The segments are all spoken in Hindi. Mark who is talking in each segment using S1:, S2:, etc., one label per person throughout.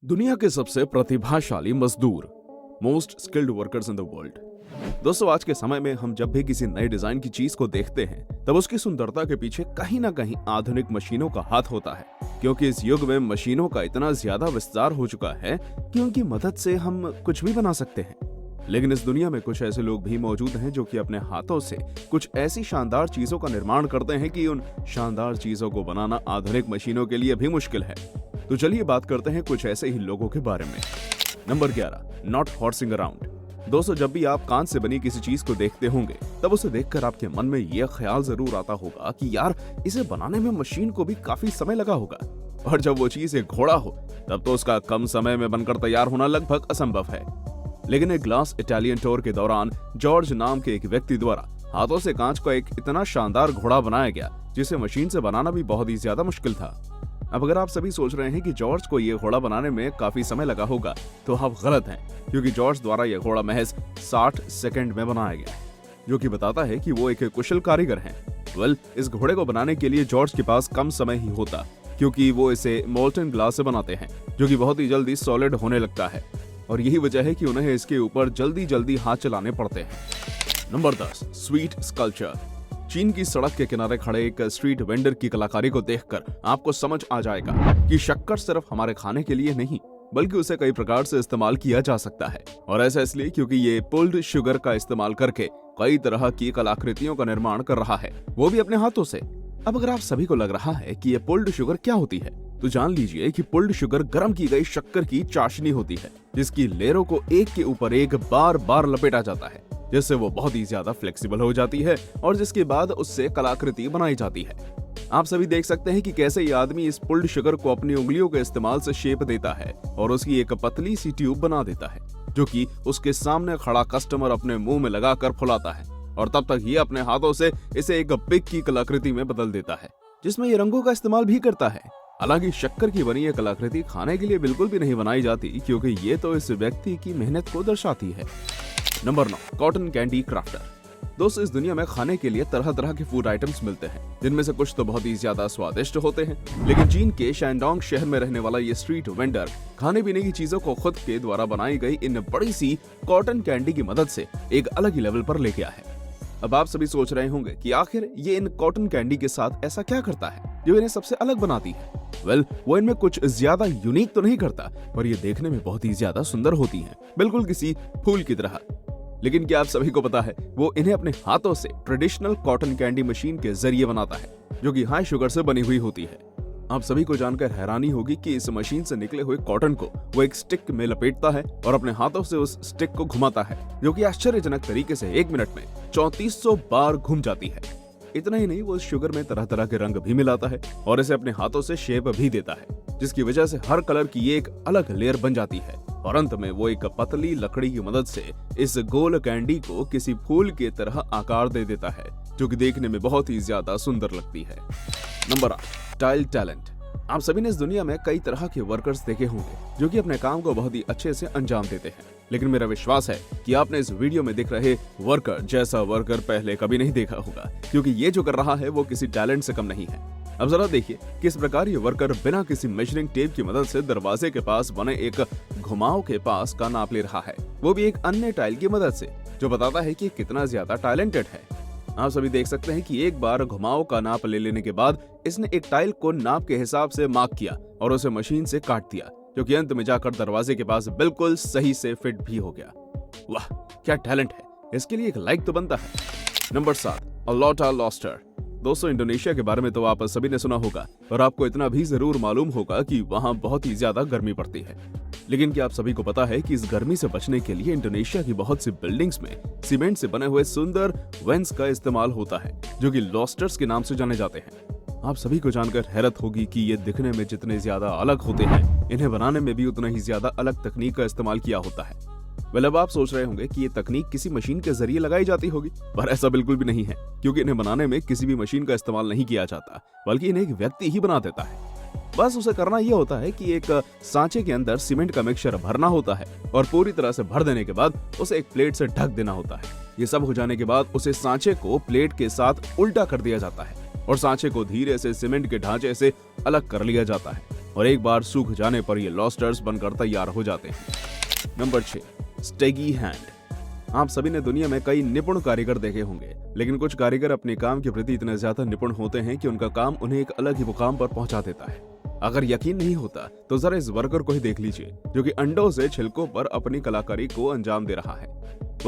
S1: दुनिया के सबसे प्रतिभाशाली मजदूर, most skilled workers in the world. दोस्तों, आज के समय में हम जब भी किसी नए डिजाइन की चीज को देखते हैं तब उसकी सुंदरता के पीछे कहीं ना कहीं आधुनिक मशीनों का हाथ होता है, क्योंकि इस युग में मशीनों का इतना ज्यादा विस्तार हो चुका है कि उनकी मदद से हम कुछ भी बना सकते हैं। लेकिन इस दुनिया में कुछ ऐसे लोग भी मौजूद हैं जो कि अपने हाथों से कुछ ऐसी शानदार चीजों का निर्माण करते हैं कि उन शानदार चीजों को बनाना आधुनिक मशीनों के लिए भी मुश्किल है। तो चलिए बात करते हैं कुछ ऐसे ही लोगों के बारे में। Number 11, not horsing around. दोस्तों, जब भी आप कांच से बनी किसी चीज को देखते होंगे तब उसे देखकर आपके मन में यह ख्याल जरूर आता होगा कि यार, इसे बनाने में मशीन को भी काफी समय लगा होगा, और जब वो चीज एक घोड़ा हो तब तो उसका कम समय में बनकर तैयार होना लगभग असंभव है। लेकिन एक ग्लास इटालियन टूर के दौरान जॉर्ज नाम के एक व्यक्ति द्वारा हाथों से कांच का एक इतना शानदार घोड़ा बनाया गया जिसे मशीन से बनाना भी बहुत ही ज्यादा मुश्किल था। अब अगर आप सभी सोच रहे हैं कि जॉर्ज को ये घोड़ा बनाने में काफी समय लगा होगा, तो आप गलत हैं, क्योंकि जॉर्ज द्वारा यह घोड़ा महज 60 सेकंड में बनाया गया, जो कि बताता है कि वो एक कुशल कारीगर हैं। इस घोड़े को बनाने के लिए जॉर्ज के पास कम समय ही होता, क्योंकि वो इसे मोल्टन ग्लास से बनाते हैं, जो कि बहुत ही जल्दी सॉलिड होने लगता है, और यही वजह है कि उन्हें इसके ऊपर जल्दी जल्दी हाथ चलाने पड़ते हैं। Number 10, sweet sculpture. चीन की सड़क के किनारे खड़े एक स्ट्रीट वेंडर की कलाकारी को देखकर आपको समझ आ जाएगा कि शक्कर सिर्फ हमारे खाने के लिए नहीं, बल्कि उसे कई प्रकार से इस्तेमाल किया जा सकता है। और ऐसा इसलिए क्योंकि ये पुल्ड शुगर का इस्तेमाल करके कई तरह की कलाकृतियों का निर्माण कर रहा है, वो भी अपने हाथों से। अब अगर आप सभी को लग रहा है कि ये पुल्ड शुगर क्या होती है, तो जान लीजिए कि पुल्ड शुगर गर्म की गई शक्कर की चाशनी होती है, जिसकी लेयरों को एक के ऊपर एक बार बार लपेटा जाता है, जिससे वो बहुत ही ज्यादा फ्लेक्सिबल हो जाती है और जिसके बाद उससे कलाकृति बनाई जाती है। आप सभी देख सकते हैं कि कैसे ये आदमी इस पुल्ड शुगर को अपनी उंगलियों के इस्तेमाल से शेप देता है और उसकी एक पतली सी ट्यूब बना देता है, जो कि उसके सामने खड़ा कस्टमर अपने मुंह में लगाकर फुलाता है, और तब तक ये अपने हाथों से इसे एक पिग की कलाकृति में बदल देता है, जिसमें ये रंगों का इस्तेमाल भी करता है। हालांकि शक्कर की बनी ये कलाकृति खाने के लिए बिल्कुल भी नहीं बनाई जाती, क्योंकि ये तो इस व्यक्ति की मेहनत को दर्शाती है। Number 9, cotton candy crafter. दोस्तों, इस दुनिया में खाने के लिए तरह तरह के फूड आइटम्स मिलते हैं, जिनमें से कुछ तो बहुत ही ज्यादा स्वादिष्ट होते हैं, लेकिन चीन के शैंडोंग शहर में रहने वाला ये स्ट्रीट वेंडर खाने पीने की चीजों को खुद के द्वारा बनाई गई इन बड़ी सी कॉटन कैंडी की मदद से एक अलग ही लेवल पर ले गया है। अब आप सभी सोच रहे होंगे कि आखिर ये इन कॉटन कैंडी के साथ ऐसा क्या करता है जो इन्हें सबसे अलग बनाती है। वो इनमें कुछ ज्यादा यूनिक तो नहीं करता, पर ये देखने में बहुत ही ज्यादा सुंदर होती हैं, बिल्कुल किसी फूल की तरह। लेकिन क्या आप सभी को पता है, वो इन्हें अपने हाथों से ट्रेडिशनल कॉटन कैंडी मशीन के जरिए बनाता है, जो कि हाई शुगर से बनी हुई होती है। आप सभी को जानकर हैरानी होगी कि इस मशीन से निकले हुए कॉटन को वो एक स्टिक में लपेटता है और अपने हाथों से उस स्टिक को घुमाता है, जो कि आश्चर्यजनक तरीके से 1 मिनट में 3400 बार घूम जाती है। इतना ही नहीं, वो इस शुगर में तरह तरह के रंग भी मिलाता है और इसे अपने हाथों से शेप भी देता है, जिसकी वजह से हर कलर की एक अलग लेयर बन जाती है, और अंत में वो एक पतली लकड़ी की मदद से इस गोल कैंडी को किसी फूल की तरह आकार दे देता है, जो कि देखने में बहुत ही ज्यादा सुंदर लगती है। Number 8, tile talent. आप सभी ने इस दुनिया में कई तरह के वर्कर्स देखे होंगे जो कि अपने काम को बहुत ही अच्छे से अंजाम देते हैं, लेकिन मेरा विश्वास है कि आपने इस वीडियो में दिख रहे वर्कर जैसा वर्कर पहले कभी नहीं देखा होगा, क्योंकि ये जो कर रहा है वो किसी टैलेंट से कम नहीं है। अब जरा देखिए किस प्रकार ये वर्कर बिना किसी मेजरिंग टेप की मदद से दरवाजे के पास बने एक घुमाव के पास का नाप ले रहा है, वो भी एक अन्य टाइल की मदद से, जो बताता है कि कितना ज्यादा टैलेंटेड है। आप सभी देख सकते हैं कि एक बार घुमाव का नाप ले लेने के बाद इसने एक टाइल को नाप के हिसाब से मार्क किया और उसे मशीन से काट दिया, जो कि अंत में जाकर दरवाजे के पास बिल्कुल सही से फिट भी हो गया। वाह, क्या टैलेंट है, इसके लिए एक लाइक तो बनता है। नंबर 7, अलोटा लॉस्टर। दोस्तों, इंडोनेशिया के बारे में तो आप सभी ने सुना होगा, और आपको इतना भी जरूर मालूम होगा कि वहाँ बहुत ही ज्यादा गर्मी पड़ती है। लेकिन क्या आप सभी को पता है कि इस गर्मी से बचने के लिए इंडोनेशिया की बहुत सी बिल्डिंग्स में सीमेंट से बने हुए सुंदर वेंट्स का इस्तेमाल होता है, जो कि लॉस्टर्स के नाम से जाने जाते हैं। आप सभी को जानकर हैरत होगी कि ये दिखने में जितने ज्यादा अलग होते हैं, इन्हें बनाने में भी उतना ही ज्यादा अलग तकनीक का इस्तेमाल किया होता है। अब आप सोच रहे होंगे कि ये तकनीक किसी मशीन के जरिए लगाई जाती होगी, पर ऐसा बिल्कुल भी नहीं है, क्योंकि इन्हें बनाने में किसी भी मशीन का इस्तेमाल नहीं किया जाता, बल्कि इन्हें एक व्यक्ति ही बना देता है। बस उसे करना यह होता है कि एक सांचे के अंदर सीमेंट का मिक्सचर भरना होता है और पूरी तरह से भर देने के बाद उसे एक प्लेट से ढक देना होता है। ये सब हो जाने के बाद उसे सांचे को प्लेट के साथ उल्टा कर दिया जाता है और सांचे को धीरे से सीमेंट के ढांचे से अलग कर लिया जाता है। और एक बार सूख जाने पर ये लॉबस्टर्स बनकर तैयार हो जाते हैं। Number 6, steady hand. आप सभी ने दुनिया में कई निपुण कारीगर देखे होंगे, लेकिन कुछ कारीगर अपने काम के प्रति इतने ज्यादा निपुण होते हैं कि उनका काम उन्हें एक अलग ही मुकाम पर पहुंचा देता है। अगर यकीन नहीं होता तो जरा इस वर्कर को ही देख लीजिए, जो कि अंडों से छिलकों पर अपनी कलाकारी को अंजाम दे रहा है।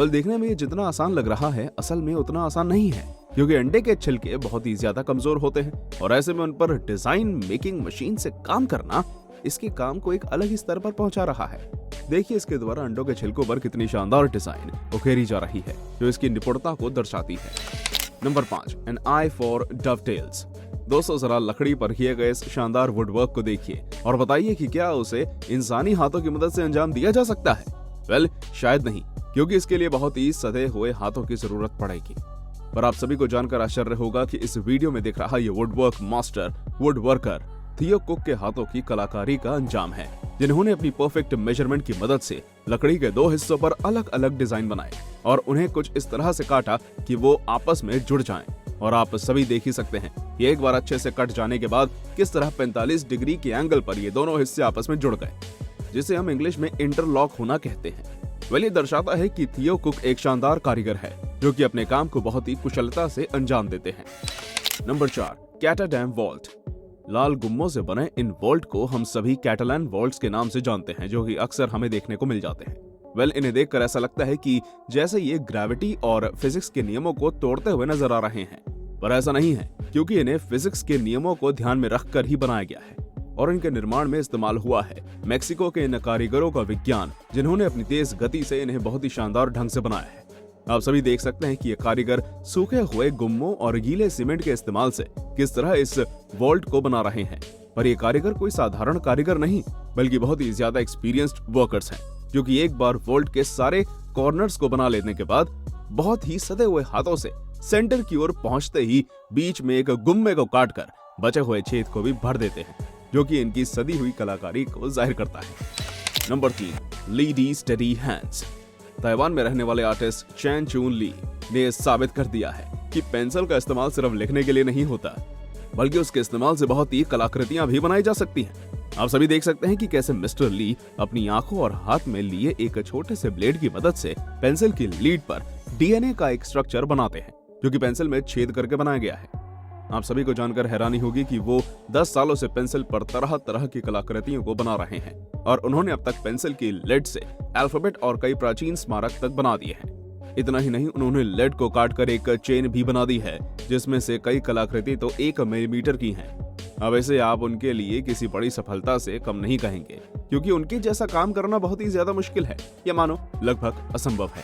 S1: देखने में ये जितना आसान लग रहा है, असल में उतना आसान नहीं है, क्योंकि अंडे के छिलके बहुत ही ज्यादा कमजोर होते हैं और ऐसे में उन पर डिजाइन मेकिंग मशीन से काम करना इसके काम को एक अलग ही स्तर पर पहुंचा रहा है। देखिए इसके द्वारा अंडों के छिलकों पर कितनी शानदार डिजाइन उकेरी जा रही है, जो इसकी निपुणता को दर्शाती है। Number 5, an eye for dovetails. दोस्तों जरा लकड़ी पर किए गए इस शानदार वुडवर्क को देखिए और बताइए कि क्या उसे इंसानी हाथों की मदद से अंजाम दिया जा सकता है? शायद नहीं, क्योंकि इसके लिए बहुत ही सधे हुए हाथों की जरूरत पड़ेगी। पर आप सभी को जानकर आश्चर्य होगा कि इस वीडियो में दिख रहा ये वुडवर्क मास्टर वुडवर्कर थियो कुक के हाथों की कलाकारी का अंजाम है, जिन्होंने अपनी परफेक्ट मेजरमेंट की मदद से लकड़ी के 2 हिस्सों पर अलग अलग डिजाइन बनाए और उन्हें कुछ इस तरह से काटा कि वो आपस में जुड़ जाएं। और आप सभी देख ही सकते हैं कि एक बार अच्छे से कट जाने के बाद किस तरह 45 डिग्री के एंगल पर ये दोनों हिस्से आपस में जुड़ गए, जिसे हम इंग्लिश में इंटरलॉक होना कहते हैं। ये दर्शाता है कि थियो कुक एक शानदार कारीगर है, जो कि अपने काम को बहुत ही कुशलता से अंजाम देते हैं। Number 4, कैटाडैम vault. लाल गुम्मों से बने इन वॉल्ट को हम सभी कैटलान वॉल्ट्स के नाम से जानते हैं, जो कि अक्सर हमें देखने को मिल जाते हैं। इन्हें देखकर ऐसा लगता है कि जैसे ये ग्रेविटी और फिजिक्स के नियमों को तोड़ते हुए नजर आ रहे हैं, पर ऐसा नहीं है, क्योंकि इन्हें फिजिक्स के नियमों को ध्यान में रखकर ही बनाया गया है और इनके निर्माण में इस्तेमाल हुआ है मेक्सिको के इन कारीगरों का विज्ञान, जिन्होंने अपनी तेज गति से इन्हें बहुत ही शानदार ढंग से बनाया है। आप सभी देख सकते हैं कि ये कारीगर सूखे हुए गुम्मों और गीले सीमेंट के इस्तेमाल से किस तरह इस वॉल्ट को बना रहे हैं। पर ये कारीगर कोई साधारण कारीगर नहीं, बल्कि बहुत ही ज्यादा एक्सपीरियंस्ड वर्कर्स हैं, जो कि एक बार वॉल्ट के सारे कॉर्नर्स को बना लेने के बाद बहुत ही सधे हुए हाथों से सेंटर की ओर पहुंचते ही बीच में एक गुम्मे को काटकर बचे हुए छेद को भी भर देते हैं, जो कि इनकी सदी हुई कलाकारी को जाहिर करता है। नंबर 3, ली डी स्टेडी हैंड्स। ताइवान में रहने वाले आर्टिस्ट चैन चून ली ने साबित कर दिया है कि पेंसिल का इस्तेमाल सिर्फ लिखने के लिए नहीं होता, बल्कि उसके इस्तेमाल से बहुत ही कलाकृतियां भी बनाई जा सकती हैं। आप सभी देख सकते हैं कि कैसे मिस्टर ली अपनी आंखों और हाथ में लिए एक छोटे से ब्लेड की मदद से पेंसिल की लीड पर डीएनए का एक स्ट्रक्चर बनाते हैं, जो कि पेंसिल में छेद करके बनाया गया है। आप सभी को जानकर हैरानी होगी कि वो 10 सालों से पेंसिल पर तरह तरह की कलाकृतियों को बना रहे हैं और उन्होंने अब तक पेंसिल की लेड से अल्फाबेट और कई प्राचीन स्मारक तक बना दिए हैं। इतना ही नहीं, उन्होंने लेड को काटकर एक चेन भी बना दी है, जिसमें से कई कलाकृति तो 1 मिलीमीटर की हैं। अब ऐसे आप उनके लिए किसी बड़ी सफलता से कम नहीं कहेंगे, क्योंकि उनके जैसा काम करना बहुत ही ज्यादा मुश्किल है, या मानो लगभग असंभव है।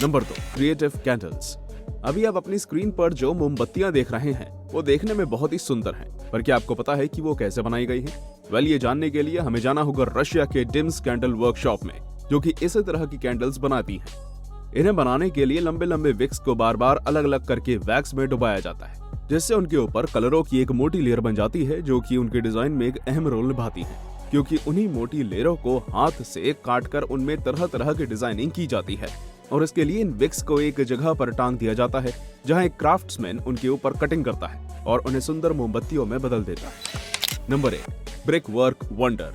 S1: Number 2, creative candles. अभी आप अपनी स्क्रीन पर जो मोमबत्तियां देख रहे हैं वो देखने में बहुत ही सुंदर हैं, पर क्या आपको पता है कि वो कैसे बनाई गई हैं? ये जानने के लिए हमें जाना होगा रशिया के डिम्स कैंडल वर्कशॉप में, जो कि इसी तरह की कैंडल्स बनाती हैं। इन्हें बनाने के लिए लंबे लंबे विक्स को बार बार अलग अलग करके वैक्स में डुबाया जाता है, जिससे उनके ऊपर कलरों की एक मोटी लेयर बन जाती है, जो कि उनके डिजाइन में एक अहम रोल निभाती है, क्योंकि उन्हीं मोटी लेयरों को हाथ से काटकर उनमें तरह तरह की डिजाइनिंग की जाती है और इसके लिए इन विक्स को एक जगह पर टांग दिया जाता है, जहां एक क्राफ्ट्समैन उनके ऊपर कटिंग करता है और उन्हें सुंदर मोमबत्तियों में बदल देता है। Number 1, brick work wonder.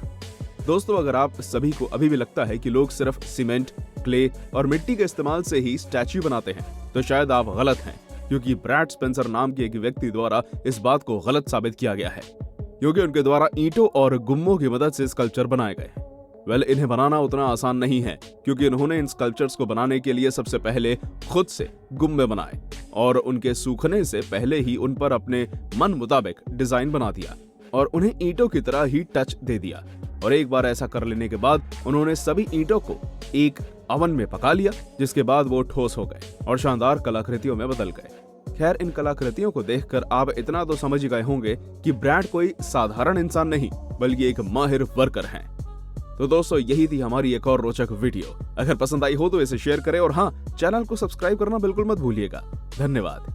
S1: दोस्तों, अगर आप सभी को अभी भी लगता है कि लोग सिर्फ सीमेंट, क्ले और मिट्टी के इस्तेमाल से ही स्टैच्यू बनाते हैं, तो शायद आप गलत हैं, क्योंकि ब्रैड स्पेंसर नाम के एक व्यक्ति द्वारा इस बात को गलत साबित किया गया है, क्योंकि उनके द्वारा ईंटों और गुम्मों की मदद से स्कल्पचर बनाए गए हैं। इन्हें बनाना उतना आसान नहीं है, क्योंकि उन्होंने इन स्कल्पचर्स को बनाने के लिए सबसे पहले खुद से गुम्मे बनाए और उनके सूखने से पहले ही उन पर अपने मन मुताबिक डिजाइन बना दिया और उन्हें ईंटों की तरह ही टच दे दिया। और एक बार ऐसा कर लेने के बाद उन्होंने सभी ईंटों को एक ओवन में पका लिया, जिसके बाद वो ठोस हो गए और शानदार कलाकृतियों में बदल गए। खैर, इन कलाकृतियों को देखकर आप इतना तो समझ गए होंगे कि ब्रैड कोई साधारण इंसान नहीं, बल्कि एक माहिर वर्कर हैं। तो दोस्तों, यही थी हमारी एक और रोचक वीडियो। अगर पसंद आई हो तो इसे शेयर करें और हाँ, चैनल को सब्सक्राइब करना बिल्कुल मत भूलिएगा। धन्यवाद।